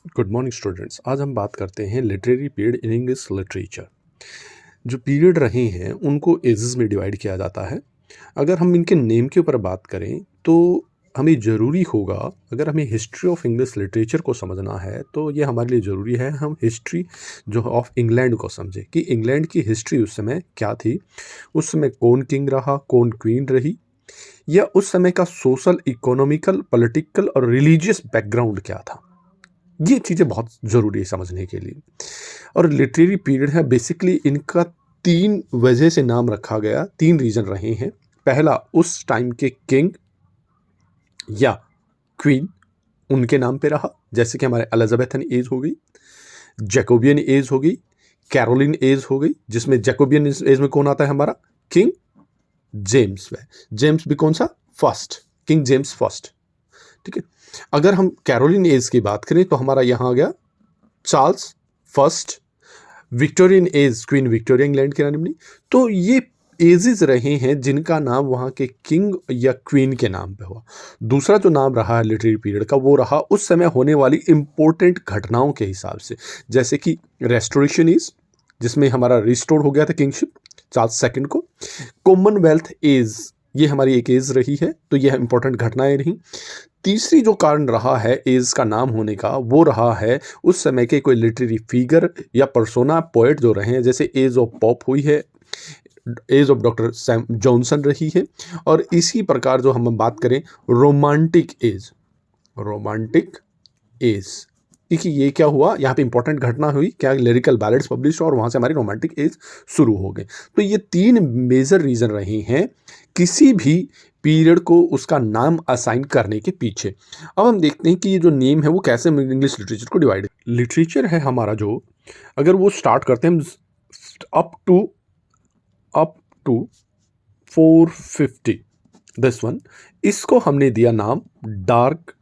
Good morning students. आज हम बात करते हैं literary period in English literature. जो पीरियड रहे हैं उनको एजेस में डिवाइड किया जाता है। अगर हम इनके नेम के ऊपर बात करें तो हमें ज़रूरी होगा, अगर हमें हिस्ट्री ऑफ इंग्लिश लिटरेचर को समझना है तो ये हमारे लिए ज़रूरी है हम हिस्ट्री जो ऑफ इंग्लैंड को समझें कि इंग्लैंड की हिस्ट्री उस समय क्या थी, उस समय कौन किंग रहा, कौन क्वीन रही, या उस समय का सोशल, इकोनॉमिकल, पॉलिटिकल और रिलीजियस बैकग्राउंड क्या था। ये चीज़ें बहुत ज़रूरी है समझने के लिए। और लिटरेरी पीरियड है, बेसिकली इनका 3 वजह से नाम रखा गया, 3 रीज़न रहे हैं। पहला, उस टाइम के किंग या क्वीन उनके नाम पे रहा, जैसे कि हमारे एलिजाबेथन एज हो गई, जैकोबियन एज हो गई, कैरोलिन एज हो गई, जिसमें जैकोबियन एज में कौन आता है, हमारा किंग जेम्स है। जेम्स भी कौन सा, फर्स्ट, किंग जेम्स फर्स्ट। ठीक है। अगर हम कैरोलिन एज की बात करें तो हमारा यहाँ आ गया Charles first. Victorian age, queen Victoria England के रानी बनी। तो ये एजेस रहे हैं जिनका नाम वहाँ के किंग या क्वीन के नाम पे हुआ। दूसरा जो नाम रहा है लिटरेरी पीरियड का, वो रहा उस समय होने वाली इंपॉर्टेंट घटनाओं के हिसाब से, जैसे कि रेस्टोरेशन एज, जिसमें हमारा रिस्टोर हो गया था किंगशिप चार्ल्स सेकंड को। कॉमनवेल्थ एज, ये हमारी एक एज रही है, तो यह इंपॉर्टेंट घटनाएं रही। तीसरी जो कारण रहा है एज का नाम होने का, वो रहा है उस समय के कोई लिटरेरी फिगर या पर्सोना, पोएट जो रहे हैं, जैसे एज ऑफ पॉप हुई है, age of doctor Sam Johnson रही है। और इसी प्रकार जो हम बात करें रोमांटिक एज, रोमांटिक एज, देखिए ये क्या हुआ, यहाँ पे इंपॉर्टेंट घटना हुई क्या, लिरिकल बैलेड्स पब्लिश और वहाँ से हमारी रोमांटिक एज शुरू हो गई। तो ये 3 मेजर रीज़न रहे हैं किसी भी पीरियड को उसका नाम असाइन करने के पीछे। अब हम देखते हैं कि ये जो नेम है वो कैसे इंग्लिश लिटरेचर को डिवाइड, लिटरेचर है हमारा जो, अगर वो स्टार्ट करते हैं अप टू 450, दिस वन, इसको हमने दिया नाम डार्क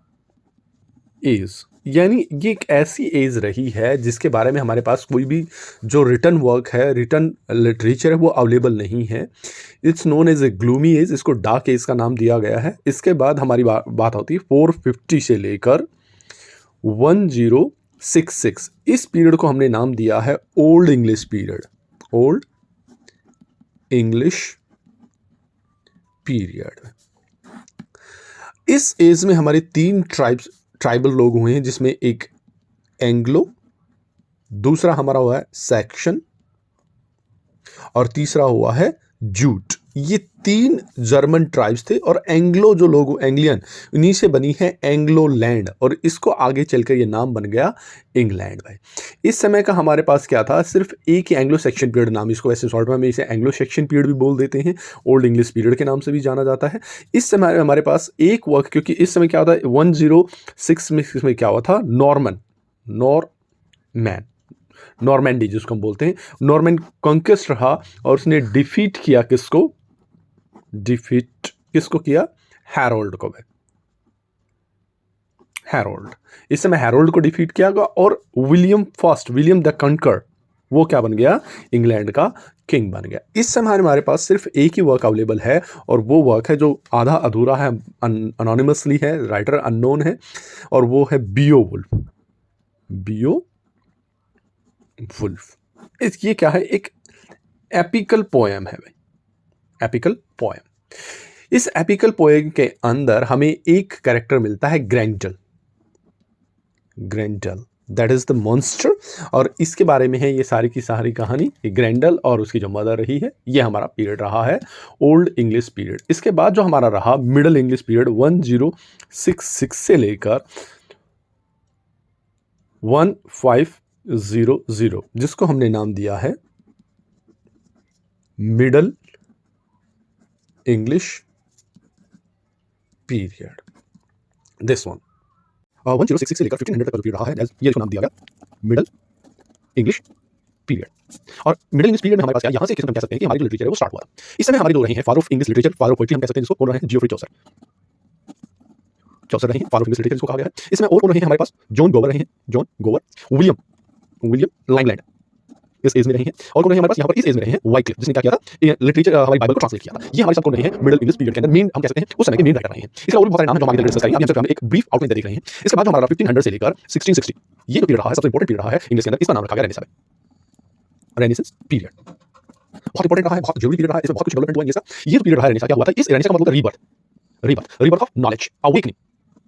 एज। यानी ये एक ऐसी एज रही है जिसके बारे में हमारे पास कोई भी जो रिटन वर्क है, रिटन लिटरेचर है, वो अवेलेबल नहीं है। It's known as a gloomy age, इसको डार्क एज का नाम दिया गया है। इसके बाद हमारी बात होती है 450 से लेकर 1066, इस पीरियड को हमने नाम दिया है old English period, old English period. इस एज में हमारे 3 ट्राइबल लोग हुए हैं, जिसमें एक एंग्लो, दूसरा हमारा हुआ है सैक्शन और तीसरा हुआ है जूट। ये 3 जर्मन ट्राइब्स थे और एंग्लो जो लोग, एंग्लियन, इन्हीं से बनी है एंग्लो लैंड, और इसको आगे चलकर ये नाम बन गया इंग्लैंड। भाई इस समय का हमारे पास क्या था, सिर्फ एक ही एंग्लो सेक्शन पीरियड नाम, इसको वैसे शॉर्ट में इसे एंग्लो सेक्शन पीरियड भी बोल देते हैं, ओल्ड इंग्लिश पीरियड के नाम से भी जाना जाता है। इस समय हमारे पास एक वर्क, क्योंकि इस समय क्या होता है 106 में इसमें क्या हुआ था, नॉर्मैंडी जिसको हम बोलते हैं, नॉर्मैन कॉन्क्वेस्ट रहा, और उसने डिफीट किया किसको किया, हैरोल्ड को। हैरोल्ड, इस समय हैरोल्ड को डिफीट किया गया, और विलियम द कंकर, वो क्या बन गया, इंग्लैंड का किंग बन गया। इस समय हमारे पास सिर्फ एक ही वर्क अवेलेबल है, और वो वर्क है जो आधा अधूरा है, अनोनिमसली है, राइटर अननोन है, और वो है बियोवुल्फ। ये क्या है, एक एपिकल पोएम है भाई, एपिकल पोएम। इस एपिकल पोएम के अंदर हमें एक कैरेक्टर मिलता है ग्रेंडल, दैट इज द मॉन्स्टर, और इसके बारे में है ये सारी की सारी कहानी, ग्रेंडल और उसकी जो मदर रही है। ये हमारा पीरियड रहा है ओल्ड इंग्लिश पीरियड। इसके बाद जो हमारा रहा मिडल इंग्लिश पीरियड 1066 से लेकर 1500, जिसको हमने नाम दिया है middle English period. This one 1066 से लेकर 1500 तक का पीरियड रहा है, ये इसको नाम दिया गया मिडल इंग्लिश पीरियड। और मिडल इंग्लिश पीरियड में हमारे पास क्या, यहां से हम कह सकते हैं कि हमारी जो लिटरेचर है वो स्टार्ट हुआ। इस समय हमारे जो रहे हैं father of English literature, father of poetry हम कह सकते हैं, जिसको कौन रहे हैं, जियोफ्री चौसर रहे हैं, फादर ऑफ इंग्लिश लिटरेचर जिसको कहा गया है। इसमें और कौन रहे हैं हमारे पास, जॉन गोवर रहे हैं, विलियम लाइमलैंड इस एज में रहे हैं, और कौन रहे हैं हमारे पास यहाँ पर इस एज में रहे हैं, वाइक्लिफ, जिसने क्या किया था, लिटरेचर हमारी बाइबल को ट्रांसलेट किया था। ये हमारे साथ कौन रहे हैं, मिडल इंग्लिश पीरियड के अंदर मेन हम कह सकते हैं उस समय के मेन राइटर रहे हैं। इसका और भी बहुत सारे नाम है जो हम आगे डिस्कस करेंगे, अभी हम सिर्फ एक ब्रीफ आउटलाइन दे रहे हैं। इसके बाद जो हमारा 1500 से लेकर 1660 ये जो पीरियड रहा है सबसे इंपॉर्टेंट पीरियड रहा है इंग्लिश के अंदर, इसका नाम रखा गया रेनेसां में, रेनेसेंस पीरियड। बहुत इंपॉर्टेंट रहा है, बहुत जरूरी पीरियड रहा है, इसमें बहुत कुछ डेवलपमेंट हुआ इंग्लिश का। ये जो पीरियड रहा है रेनेसां, क्या हुआ था, इस रेनेसां का मतलब rebirth, rebirth of knowledge, awakening,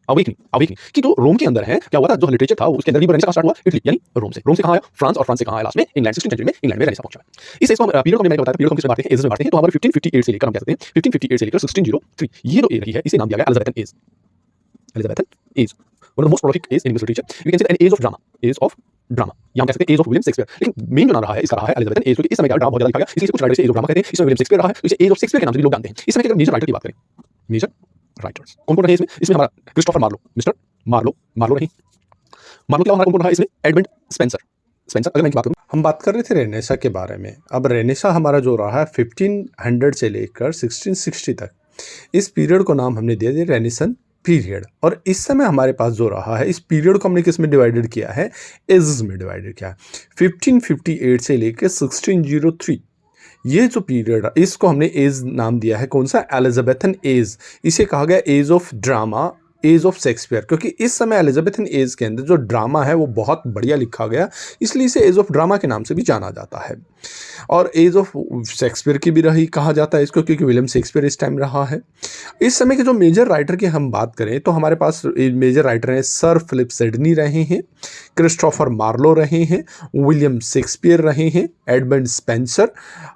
awakening कि जो रोम के अंदर है, क्या हुआ था, जो लिटरेचर था उसके अंदर रीबर्थ रेनेसां स्टार्ट हुआ, इटली यानी रोम से कहाँ आया, फ्रांस, और फ्रांस से कहाँ आया लास्ट में, इंग्लैंड, 16th सेंचुरी में इंग्लैंड में रेनेसां पहुंचा। इस एज को पीरियड को मैंने बताया, पीरियड को किसमें बांटते हैं, एजेस में बांटते हैं। तो हमारे 1558 से लेकर हम कह सकते हैं 1558 से लेकर 1603, ये जो एज रही है इसे नाम दिया गया Elizabethan age, Elizabethan age, one of the most prolific age in English literature. We can say an age of drama, age of drama, या हम कह सकते हैं एज ऑफ विलियम शेक्सपियर। लेकिन मेन जो नाम रहा है इसका रहा है एलिजाबेथन एज, क्योंकि इस समय क्या ड्रामा बहुत ज्यादा लिखा गया, इसलिए कुछ राइटर्स एज ऑफ ड्रामा कहते हैं। इसमें विलियम शेक्सपियर रहा है, इसे एज ऑफ शेक्सपियर के नाम से भी लोग जानते हैं। इस समय के अगर मेजर राइटर की बात करें, मेजर राइटर्स कौन कौन रहे इसमें, इसमें हमारा क्रिस्टोफर मार्लो, मिस्टर मार्लो रहे। मार्लो के अलावा हमारा कौन रहा है इसमें, एडमंड स्पेंसर। अगर मैं बात करूं, हम बात कर रहे थे रेनेसां के बारे में। अब रेनेसां हमारा जो रहा है 1500 से लेकर 1660 तक, इस पीरियड को नाम हमने दे दिया रेनेसन पीरियड। और इस समय हमारे पास जो रहा है, इस पीरियड को हमने किस में डिवाइडेड किया है, एजेस में डिवाइडेड किया है। 1558 से लेकर 1603, ये जो पीरियड, इसको हमने एज नाम दिया है कौन सा, एलिजाबेथन एज। इसे कहा गया age of drama, age of Shakespeare, क्योंकि इस समय एलिजाबेथन एज के अंदर जो ड्रामा है वो बहुत बढ़िया लिखा गया, इसलिए इसे एज ऑफ ड्रामा के नाम से भी जाना जाता है। और एज ऑफ शेक्सपियर की भी रही कहा जाता है इसको, क्योंकि विलियम शेक्सपियर इस टाइम रहा है। इस समय के जो मेजर राइटर की हम बात करें तो हमारे पास मेजर राइटर हैं, सर फिलिप सिडनी रहे हैं, क्रिस्टोफर मार्लो रहे हैं, विलियम शेक्सपियर रहे हैं, एडमंड स्पेंसर,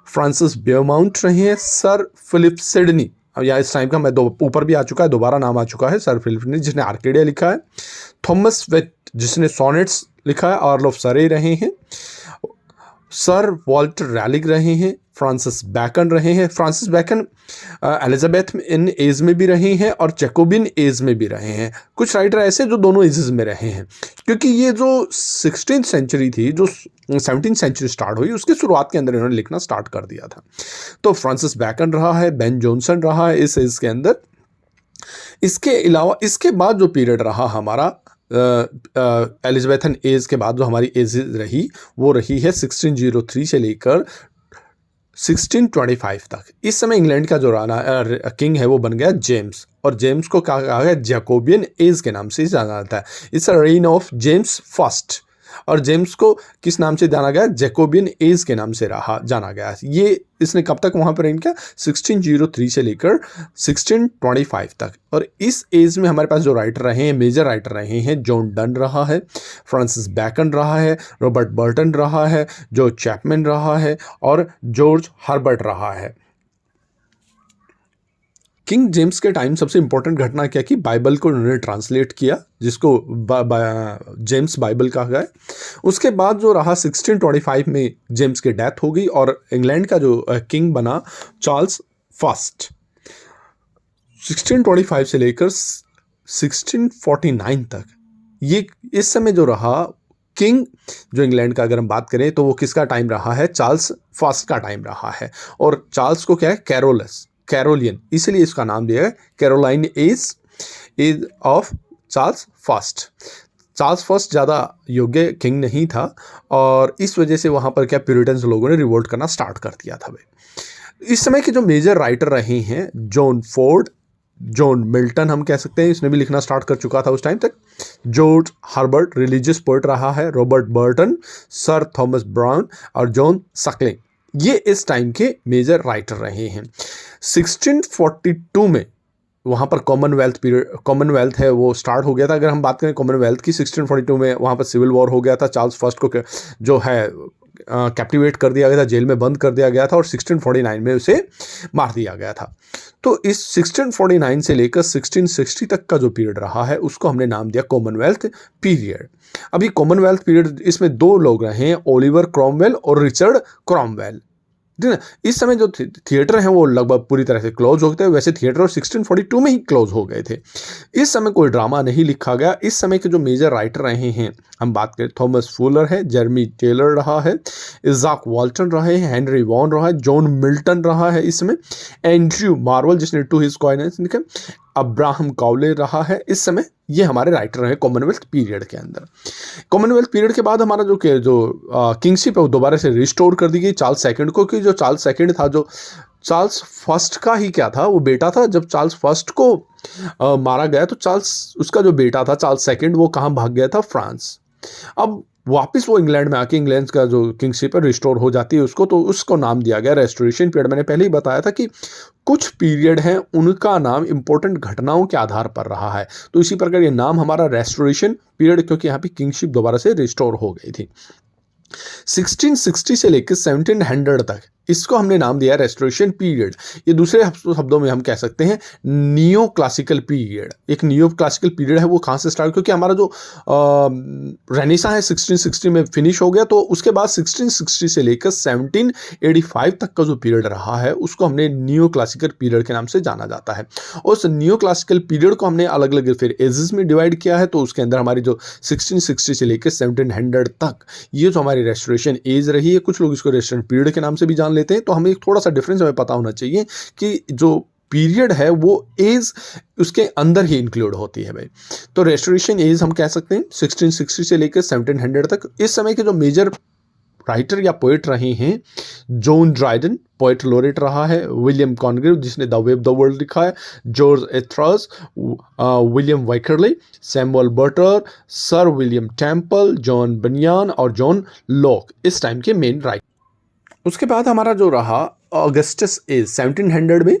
फ्रांसिस बेयरमाउंट रहे हैं, सर फिलिप सिडनी। अब यहाँ इस टाइम का मैं ऊपर भी आ चुका है, दोबारा नाम आ चुका है, सर फिलिप सिडनी जिसने आर्केडिया लिखा है, थॉमस वेट जिसने सोनेट्स लिखा है, अर्ल ऑफ सरे रहे हैं, सर वॉल्टर रैलिग रहे हैं, फ्रांसिस बैकन रहे हैं। फ्रांसिस बैकन एलिजाबेथ इन एज में भी रहे हैं और जैकोबिन एज में भी रहे हैं। कुछ राइटर ऐसे जो दोनों एजेस में रहे हैं, क्योंकि ये जो 16th सेंचुरी थी, जो 17th सेंचुरी स्टार्ट हुई, उसकी शुरुआत के अंदर इन्होंने लिखना स्टार्ट कर दिया था। तो फ्रांसिस बैकन रहा है, बेन जॉनसन रहा है इस एज के अंदर। इसके अलावा इसके बाद जो पीरियड रहा हमारा एलिजाबेथन एज के बाद जो हमारी एज रही, वो रही है 1603 से लेकर 1625 तक। इस समय इंग्लैंड का जो राना किंग है वो बन गया जेम्स, और जेम्स को कहा गया जैकोबियन एज के नाम से जाना जाता है। It's a rain of James first, और जेम्स को किस नाम से जाना गया, जैकोबियन एज के नाम से जाना गया। ये इसने कब तक वहाँ पर रेन किया, 1603 से लेकर 1625 तक। और इस एज में हमारे पास जो राइटर रहे हैं, मेजर राइटर रहे हैं, जॉन डन रहा है, फ्रांसिस बैकन रहा है, रॉबर्ट बर्टन रहा है, जो चैपमैन रहा है, और जॉर्ज हर्बर्ट रहा है। किंग जेम्स के टाइम सबसे इंपॉर्टेंट घटना क्या कि बाइबल को उन्होंने ट्रांसलेट किया, जिसको जेम्स बाइबल कहा गया। उसके बाद जो रहा 1625 में जेम्स की डेथ हो गई, और इंग्लैंड का जो किंग बना चार्ल्स फर्स्ट। 1625 से लेकर 1649 तक, ये इस समय जो रहा किंग जो इंग्लैंड का, अगर हम बात करें तो वो किसका टाइम रहा है, चार्ल्स फर्स्ट का टाइम रहा है। और चार्ल्स को क्या है, कैरोलियन, इसलिए इसका नाम दिया है Caroline age of Charles first. Charles first ज़्यादा योग्य किंग नहीं था, और इस वजह से वहाँ पर क्या प्यूरिटन्स लोगों ने रिवोल्ट करना स्टार्ट कर दिया था। इस समय के जो मेजर राइटर रहे हैं, जॉन फोर्ड, जॉन मिल्टन हम कह सकते हैं, इसने भी लिखना स्टार्ट कर चुका था उस टाइम तक। जॉर्ज हर्बर्ट रिलीजियस पोएट रहा है, Robert Burton, sir Thomas brown, और जॉन सकलिंग, ये इस टाइम के मेजर राइटर रहे हैं। 1642 में वहाँ पर कॉमनवेल्थ है वो स्टार्ट हो गया था। अगर हम बात करें कॉमनवेल्थ की, 1642 में वहाँ पर सिविल वॉर हो गया था। चार्ल्स फर्स्ट को जो है कैप्टिवेट कर दिया गया था, जेल में बंद कर दिया गया था, और 1649 में उसे मार दिया गया था। तो इस 1649 से लेकर 1660 तक का जो पीरियड रहा है, उसको हमने नाम दिया कॉमनवेल्थ पीरियड। अभी कॉमनवेल्थ पीरियड, इसमें दो लोग रहे हैं, ओलिवर क्रॉमवेल और रिचर्ड क्रॉमवेल। ठीक है, इस समय जो थिएटर हैं वो लगभग पूरी तरह से क्लोज हो गए थे। वैसे थिएटर और 1642 में ही क्लोज हो गए थे। इस समय कोई ड्रामा नहीं लिखा गया। इस समय के जो मेजर राइटर रहे हैं, हम बात करें, थॉमस फुलर है, जेरमी टेलर रहा है, इज़ाक वॉल्टन रहे हैं, हेनरी वॉन रहा है, जॉन मिल्टन रहा है, इसमें एंड्रयू मार्वल जिसने टू हिज कॉइनेंस लिखे, अब्राहम काउले रहा है। इस समय ये हमारे राइटर रहे कॉमनवेल्थ पीरियड के अंदर। कॉमनवेल्थ पीरियड के बाद हमारा जो किंगशिप है वो दोबारा से रिस्टोर कर दी गई चार्ल्स सेकंड को, कि जो चार्ल्स सेकंड था, जो चार्ल्स फर्स्ट का ही क्या था, वो बेटा था। जब चार्ल्स फर्स्ट को मारा गया तो चार्ल्स, उसका जो बेटा था चार्ल्स सेकंड, वो कहाँ भाग गया था, फ्रांस। अब वापस वो इंग्लैंड में आके इंग्लैंड का जो किंगशिप है रिस्टोर हो जाती है उसको, तो उसको नाम दिया गया रेस्टोरेशन पीरियड। मैंने पहले ही बताया था कि कुछ पीरियड हैं उनका नाम इंपॉर्टेंट घटनाओं के आधार पर रहा है, तो इसी प्रकार ये नाम हमारा रेस्टोरेशन पीरियड, क्योंकि यहाँ पे किंगशिप दोबारा से रिस्टोर हो गई थी। 1660 से लेकर 1700 तक इसको हमने नाम दिया रेस्टोरेशन पीरियड। ये दूसरे शब्दों में हम कह सकते हैं नियो क्लासिकल पीरियड। एक नियो क्लासिकल पीरियड है वो कहाँ से स्टार्ट, क्योंकि हमारा जो रेनेसा है 1660 में फिनिश हो गया, तो उसके बाद 1660 से लेकर 1785 तक का जो पीरियड रहा है उसको हमने नियो क्लासिकल पीरियड के नाम से जाना जाता है। और उस नियो क्लासिकल पीरियड को हमने अलग अलग फिर एजेस में डिवाइड किया है, तो उसके अंदर हमारी जो 1660 से लेकर 1700 तक ये जो हमारी रेस्टोरेशन एज रही है, कुछ लोग इसको रेस्टोरेंट पीरियड के नाम से भी जान लेते हैं। तो हमें एक थोड़ा सा डिफरेंस हमें पता होना चाहिए कि जो पीरियड है वो एज उसके अंदर ही इंक्लूड होती है भाई। तो रेस्टोरेशन एज हम कह सकते हैं 1660 से लेकर 1700 तक। इस समय के जो मेजर राइटर या पोएट रहे हैं, जॉन ड्राइडन पोएट लोरेट रहा है, विलियम कॉनग्रेव जिसने the way of the world लिखा है, George Etherege, William Wycherley, Samuel Butler, sir William Temple, John Bunyan और जॉन लॉक इस टाइम के मेन राइटर। उसके बाद हमारा जो रहा ऑगस्टस एज 1700 में,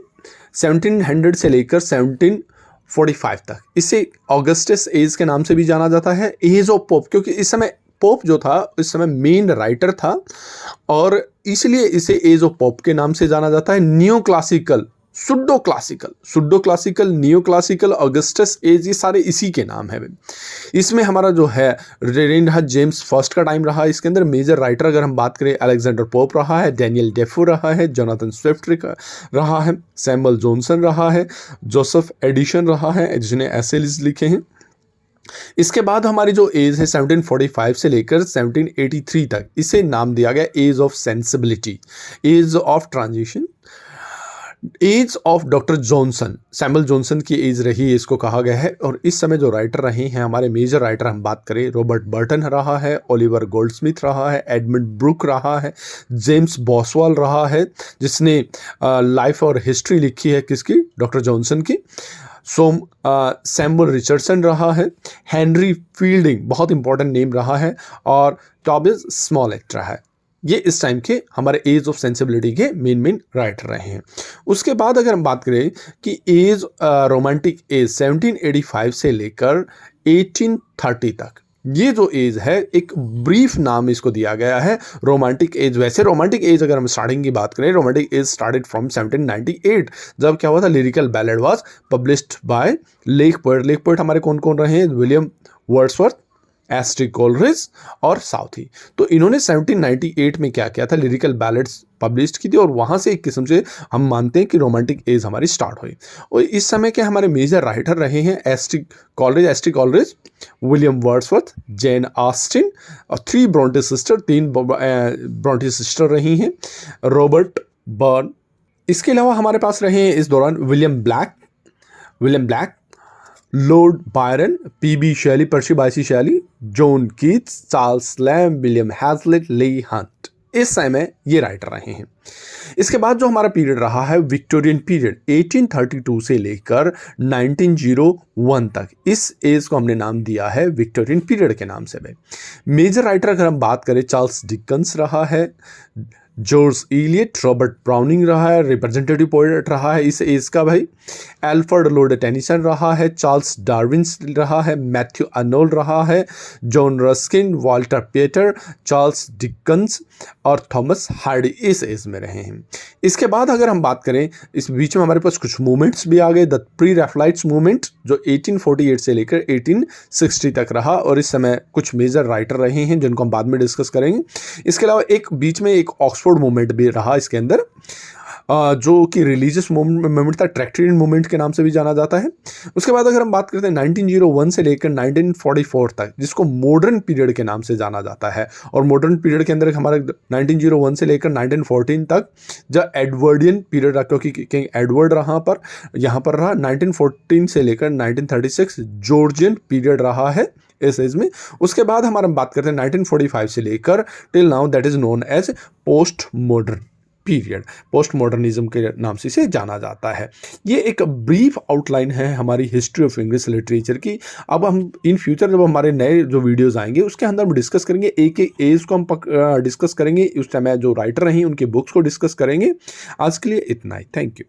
1700 से लेकर 1745 तक, इसे ऑगस्टस एज के नाम से भी जाना जाता है, एज ऑफ पोप, क्योंकि इस समय पोप जो था इस समय मेन राइटर था और इसलिए इसे एज ऑफ पोप के नाम से जाना जाता है। Neo classical, pseudo classical, neo classical, Augustus age, ये सारे इसी के नाम है। इसमें हमारा जो है रेन रहा जेम्स फर्स्ट का टाइम रहा। इसके अंदर मेजर राइटर अगर हम बात करें अलेक्जेंडर पोप रहा है, डैनियल डेफो रहा है, जोनाथन स्विफ्ट रहा है, सैमुअल जॉनसन रहा है, जोसेफ एडिशन रहा है जिसने एसेज लिखे हैं। इसके बाद हमारी जो एज है 1745 से लेकर 1783 तक, इसे नाम दिया गया age of sensibility, age of transition, age of doctor Johnson, Samuel Johnson की एज रही है इसको कहा गया है। और इस समय जो राइटर रहे हैं हमारे मेजर राइटर हम बात करें, रॉबर्ट बर्टन रहा है, ओलिवर गोल्डस्मिथ रहा है, एडमंड ब्रुक रहा है, जेम्स बॉसवेल रहा है जिसने लाइफ और हिस्ट्री लिखी है किसकी, डॉक्टर जॉनसन की, सैमुअल रिचर्डसन रहा है, हेनरी फील्डिंग बहुत इंपॉर्टेंट नेम रहा है, और टॉबिस स्मॉलेट रहा है। ये इस टाइम के हमारे एज ऑफ सेंसिबिलिटी के मेन राइटर रहे हैं। उसके बाद अगर हम बात करें कि एज रोमांटिक एज 1785 से लेकर 1830 तक, ये जो एज है एक ब्रीफ नाम इसको दिया गया है रोमांटिक एज। वैसे रोमांटिक एज अगर हम स्टार्टिंग की बात करें, रोमांटिक एज स्टार्टेड फ्रॉम 1798 जब क्या हुआ था, lyrical ballad was published by lake poet हमारे कौन कौन रहे हैं, William Wordsworth, S T Coleridge और साउथी। तो इन्होंने 1798 में क्या किया था, लिरिकल बैलेड्स पब्लिश की थी और वहाँ से एक किस्म से हम मानते हैं कि रोमांटिक एज हमारी स्टार्ट हुई। और इस समय के हमारे मेजर राइटर रहे हैं S T Coleridge, William Wordsworth, Jane Austen और तीन ब्रॉन्टे सिस्टर रही हैं, रॉबर्ट बर्न। इसके अलावा हमारे पास रहे हैं इस दौरान William Blake, Lord Byron, P B. Shelley, Percy Bysshe Shelley, John Keats, Charles Lamb, William Hazlitt, Leigh Hunt, इस समय ये राइटर रहे हैं। इसके बाद जो हमारा पीरियड रहा है विक्टोरियन पीरियड 1832 से लेकर 1901 तक, इस एज को हमने नाम दिया है विक्टोरियन पीरियड के नाम से भाई। मेजर राइटर अगर हम बात करें, चार्ल्स डिकन्स रहा है, जॉर्ज इलियट, रॉबर्ट ब्राउनिंग रहा है, रिप्रेजेंटेटिव पोएट रहा है इस एज का भाई, एल्फ्रेड लॉर्ड टेनिसन रहा है, चार्ल्स डार्विन रहा है, मैथ्यू अर्नोल्ड रहा है, जॉन रस्किन, वॉल्टर पेटर, चार्ल्स डिकन्स और थॉमस हार्डी इस एज में रहे हैं। इसके बाद अगर हम बात करें, इस बीच में हमारे पास कुछ मूवमेंट्स भी आ गए, द प्री रैफलाइट्स मूवमेंट जो 1848 से लेकर 1860 तक रहा और इस समय कुछ मेजर राइटर रहे हैं जिनको हम बाद में डिस्कस करेंगे। इसके अलावा एक बीच में एक ऑक्सफोर्ड मूवमेंट भी रहा इसके अंदर, जो कि रिलीजियस मूवमेंट था, ट्रैक्टेरियन मूवमेंट के नाम से भी जाना जाता है। उसके बाद अगर हम बात करते हैं 1901 से लेकर 1944 तक, जिसको मॉडर्न पीरियड के नाम से जाना जाता है, और मॉडर्न पीरियड के अंदर हमारे 1901 से लेकर 1914 तक जो एडवर्डियन पीरियड रहा, क्योंकि किंग एडवर्ड यहाँ पर रहा, 1914 से लेकर 1936 जॉर्जियन पीरियड रहा है इस एज में। उसके बाद हमारा बात करते हैं 1945 से लेकर till now, that is known as post modern. Period post modernism के नाम से इसे जाना जाता है। ये एक ब्रीफ आउटलाइन है हमारी हिस्ट्री ऑफ इंग्लिश लिटरेचर की। अब हम इन फ्यूचर जब हमारे नए जो वीडियोस आएंगे उसके अंदर हम डिस्कस करेंगे, एक एक एज को हम डिस्कस करेंगे, उस टाइम जो राइटर हैं उनके बुक्स को डिस्कस करेंगे। आज के लिए इतना ही, थैंक यू।